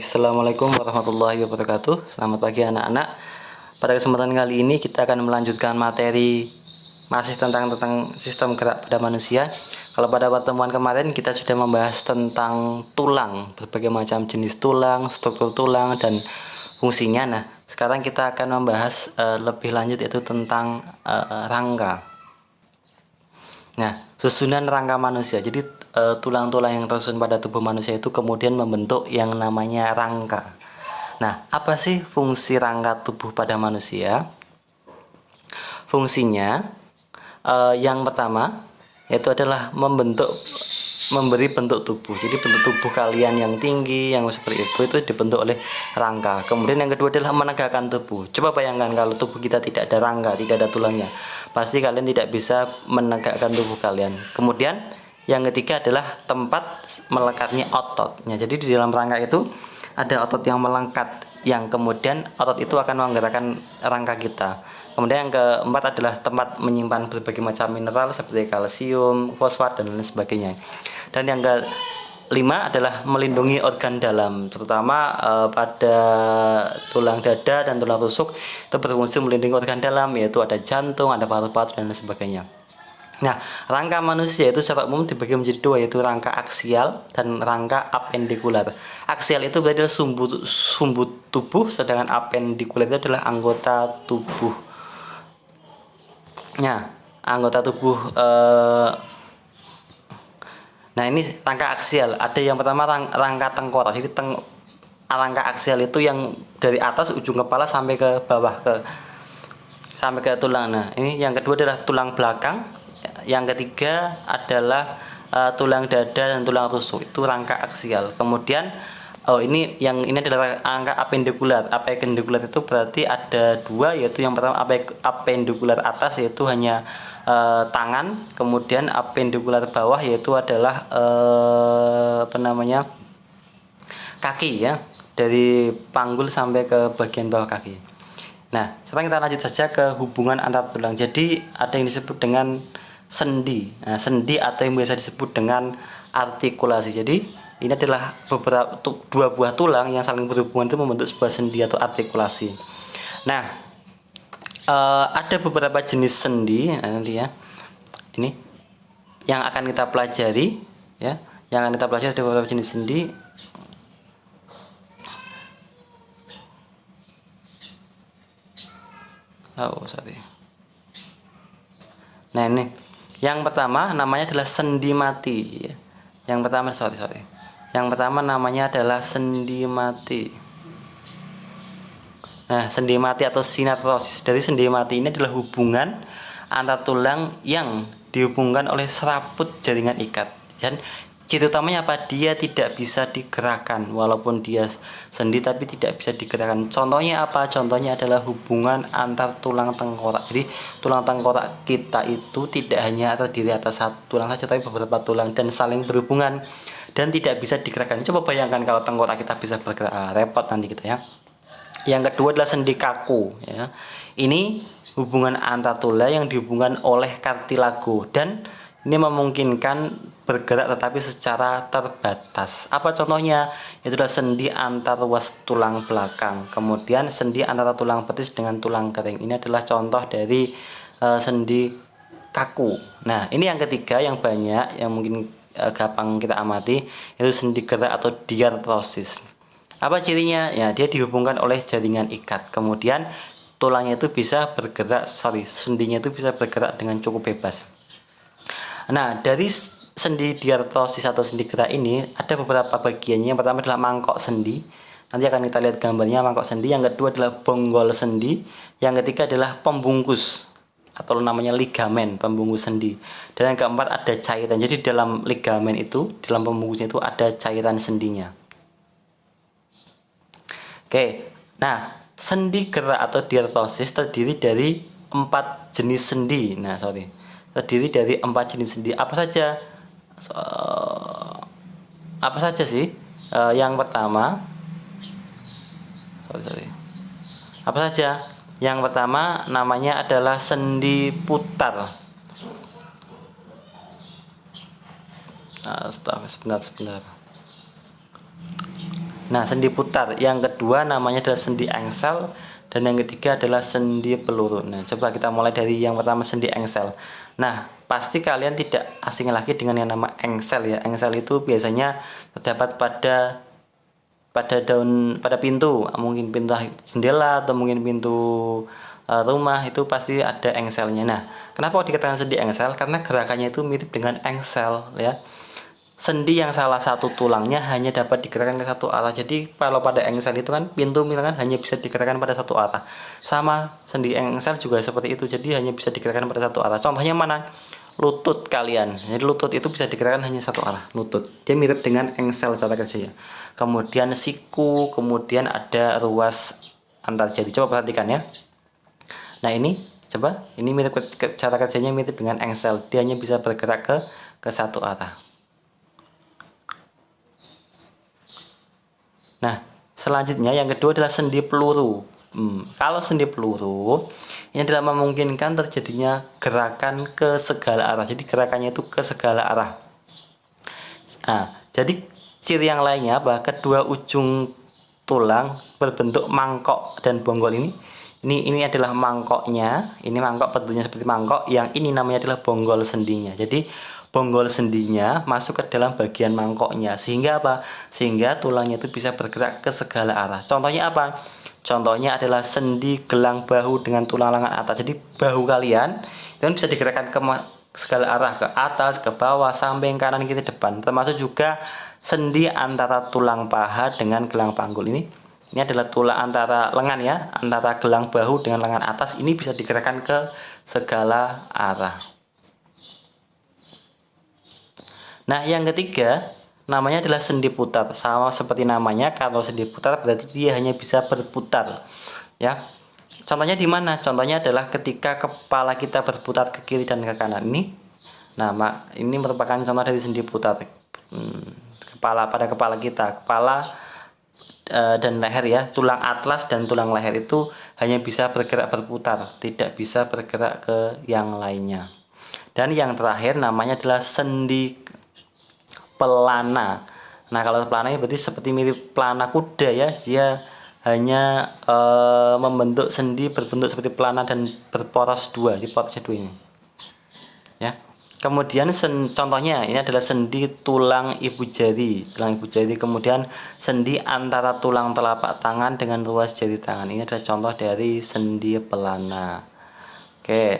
Assalamualaikum warahmatullahi wabarakatuh. Selamat pagi anak-anak. Pada kesempatan kali ini kita akan melanjutkan materi masih tentang sistem gerak pada manusia. Kalau pada pertemuan kemarin kita sudah membahas tentang tulang, berbagai macam jenis tulang, struktur tulang dan fungsinya. Nah, sekarang kita akan membahas lebih lanjut yaitu tentang rangka. Nah, susunan rangka manusia. Jadi tulang-tulang yang tersusun pada tubuh manusia itu kemudian membentuk yang namanya rangka. Nah, apa sih fungsi rangka tubuh pada manusia? Fungsinya yang pertama yaitu adalah memberi bentuk tubuh. Jadi bentuk tubuh kalian yang tinggi, yang seperti itu dibentuk oleh rangka. Kemudian yang kedua adalah menegakkan tubuh. Coba bayangkan kalau tubuh kita tidak ada rangka, tidak ada tulangnya, pasti kalian tidak bisa menegakkan tubuh kalian. Kemudian yang ketiga adalah tempat melekatnya ototnya. Jadi di dalam rangka itu ada otot yang melekat, yang kemudian otot itu akan menggerakkan rangka kita. Kemudian yang keempat adalah tempat menyimpan berbagai macam mineral seperti kalsium, fosfat dan lain sebagainya. Dan yang kelima adalah melindungi organ dalam, terutama pada tulang dada dan tulang rusuk itu berfungsi melindungi organ dalam, yaitu ada jantung, ada paru-paru dan lain sebagainya. Nah, rangka manusia itu secara umum dibagi menjadi dua, yaitu rangka aksial dan rangka apendikular. Aksial itu berarti adalah sumbu tubuh, sedangkan apendikular itu adalah anggota tubuh. Nah, anggota tubuh. Nah, ini rangka aksial. Ada yang pertama rangka tengkorak. Jadi rangka aksial itu yang dari atas ujung kepala sampai ke bawah sampai ke tulang. Nah, ini yang kedua adalah tulang belakang. Yang ketiga adalah tulang dada dan tulang rusuk, itu rangka aksial. Kemudian ini adalah rangka apendikular. Apendikular itu berarti ada dua, yaitu yang pertama apendikular atas, yaitu hanya tangan. Kemudian apendikular bawah, yaitu adalah kaki, ya, dari panggul sampai ke bagian bawah kaki. Nah, sekarang kita lanjut saja ke hubungan antar tulang. Jadi ada yang disebut dengan sendi. Nah, sendi atau yang biasa disebut dengan artikulasi. Jadi ini adalah dua buah tulang yang saling berhubungan itu membentuk sebuah sendi atau artikulasi. Nah, ada beberapa jenis sendi nanti, ya. Ini yang akan kita pelajari, ya. Yang akan kita pelajari ada beberapa jenis sendi. Nah, ini yang pertama namanya adalah sendi mati, ya. Yang pertama namanya adalah sendi mati. Nah, sendi mati atau sinartrosis. Dari sendi mati ini adalah hubungan antar tulang yang dihubungkan oleh serabut jaringan ikat. Dan ciri utamanya apa? Dia tidak bisa digerakkan, walaupun dia sendi tapi tidak bisa digerakkan. Contohnya apa? Contohnya adalah hubungan antar tulang tengkorak. Jadi tulang tengkorak kita itu tidak hanya terdiri atas satu tulang saja, tapi beberapa tulang dan saling berhubungan dan tidak bisa digerakkan. Coba bayangkan kalau tengkorak kita bisa bergerak, repot nanti kita, ya. Yang kedua adalah sendi kaku, ya. Ini hubungan antar tulang yang dihubungkan oleh kartilago dan ini memungkinkan bergerak tetapi secara terbatas. Apa contohnya? Itu adalah sendi antar ruas tulang belakang. Kemudian sendi antara tulang betis dengan tulang kering. Ini adalah contoh dari sendi kaku. Nah, ini yang ketiga yang banyak, yang mungkin gampang kita amati, yaitu sendi gerak atau diartrosis. Apa cirinya? Ya, dia dihubungkan oleh jaringan ikat. Kemudian tulangnya itu bisa bergerak, sendinya itu bisa bergerak dengan cukup bebas. Nah, dari sendi diartrosis atau sendi gerak ini ada beberapa bagiannya. Yang pertama adalah mangkok sendi. Nanti akan kita lihat gambarnya mangkok sendi. Yang kedua adalah bonggol sendi. Yang ketiga adalah pembungkus atau namanya ligamen, pembungkus sendi. Dan yang keempat ada cairan. Jadi dalam ligamen itu, dalam pembungkusnya itu ada cairan sendinya. Oke. Nah, sendi gerak atau diartrosis terdiri dari 4 jenis sendi. Terdiri dari 4 jenis sendi. Apa saja sih? Yang pertama, apa saja? Yang pertama namanya adalah sendi putar. Sebentar. Nah, sendi putar. Yang kedua namanya adalah sendi engsel, dan yang ketiga adalah sendi peluru. Nah, coba kita mulai dari yang pertama, sendi engsel. Nah, pasti kalian tidak asing lagi dengan yang nama engsel ya. Engsel itu biasanya terdapat pada pintu, mungkin pintu jendela atau mungkin pintu rumah, itu pasti ada engselnya. Nah, kenapa dikatakan sendi engsel? Karena gerakannya itu mirip dengan engsel ya. Sendi yang salah satu tulangnya hanya dapat digerakkan ke satu arah. Jadi kalau pada engsel itu kan pintu misalkan hanya bisa digerakkan pada satu arah. Sama sendi engsel juga seperti itu. Jadi hanya bisa digerakkan pada satu arah. Contohnya mana? Lutut kalian. Jadi lutut itu bisa digerakkan hanya satu arah. Lutut. Dia mirip dengan engsel cara kerjanya. Kemudian siku, kemudian ada ruas antar jari. Coba perhatikan ya. Nah, ini coba, ini mirip cara kerjanya mirip dengan engsel. Dia hanya bisa bergerak ke satu arah. Nah, selanjutnya yang kedua adalah sendi peluru. Kalau sendi peluru, ini adalah memungkinkan terjadinya gerakan ke segala arah. Jadi gerakannya itu ke segala arah. Nah, jadi ciri yang lainnya apa? Kedua ujung tulang berbentuk mangkok dan bonggol ini adalah mangkoknya. Ini mangkok bentuknya seperti mangkok. Yang ini namanya adalah bonggol sendinya. Jadi bonggol sendinya masuk ke dalam bagian mangkoknya, sehingga apa? Sehingga tulangnya itu bisa bergerak ke segala arah. Contohnya apa? Contohnya adalah sendi gelang bahu dengan tulang lengan atas. Jadi bahu kalian itu kan bisa digerakkan ke segala arah, ke atas, ke bawah, samping, kanan, kiri, depan. Termasuk juga sendi antara tulang paha dengan gelang panggul ini adalah tulang antara lengan ya, antara gelang bahu dengan lengan atas, ini bisa digerakkan ke segala arah. Nah, yang ketiga namanya adalah sendi putar. Sama seperti namanya, kalau sendi putar berarti dia hanya bisa berputar ya. Contohnya di mana? Contohnya adalah ketika kepala kita berputar ke kiri dan ke kanan. Nah, ini merupakan contoh dari sendi putar. Pada kepala kita, dan leher ya, tulang atlas dan tulang leher itu hanya bisa bergerak berputar, tidak bisa bergerak ke yang lainnya. Dan yang terakhir namanya adalah sendi pelana. Nah, kalau pelana ini berarti seperti mirip pelana kuda ya, dia hanya membentuk sendi berbentuk seperti pelana dan berporos dua, di porosnya dua ini ya. Kemudian contohnya ini adalah sendi tulang ibu jari, kemudian sendi antara tulang telapak tangan dengan ruas jari tangan. Ini adalah contoh dari sendi pelana. Oke.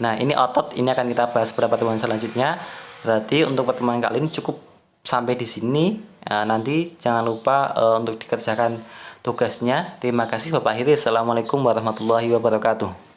Nah, ini otot, ini akan kita bahas pada pertemuan selanjutnya. Berarti untuk pertemuan kali ini cukup sampai di sini. Nah, nanti jangan lupa untuk dikerjakan tugasnya. Terima kasih Bapak Hiris. Assalamualaikum warahmatullahi wabarakatuh.